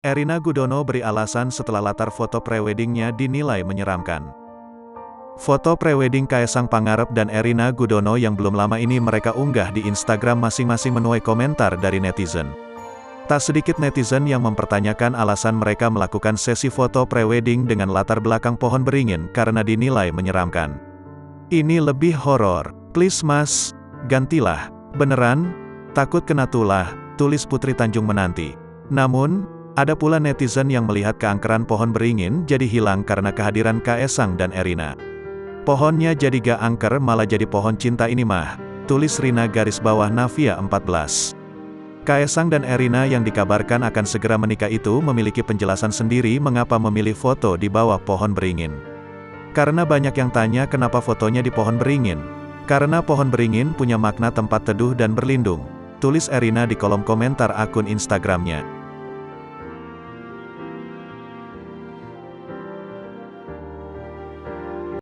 Erina Gudono beri alasan setelah latar foto preweddingnya dinilai menyeramkan. Foto prewedding Kaesang Pangarep dan Erina Gudono yang belum lama ini mereka unggah di Instagram masing-masing menuai komentar dari netizen. Tak sedikit netizen yang mempertanyakan alasan mereka melakukan sesi foto prewedding dengan latar belakang pohon beringin karena dinilai menyeramkan. Ini lebih horor. Please mas, gantilah. Beneran? Takut kena tulah, tulis Putri Tanjung Menanti. Namun, ada pula netizen yang melihat keangkeran pohon beringin jadi hilang karena kehadiran Kaesang dan Erina. Pohonnya jadi gak angker malah jadi pohon cinta ini mah, tulis Rina _Navia 14. Kaesang dan Erina yang dikabarkan akan segera menikah itu memiliki penjelasan sendiri mengapa memilih foto di bawah pohon beringin. Karena banyak yang tanya kenapa fotonya di pohon beringin. Karena pohon beringin punya makna tempat teduh dan berlindung, tulis Erina di kolom komentar akun Instagramnya.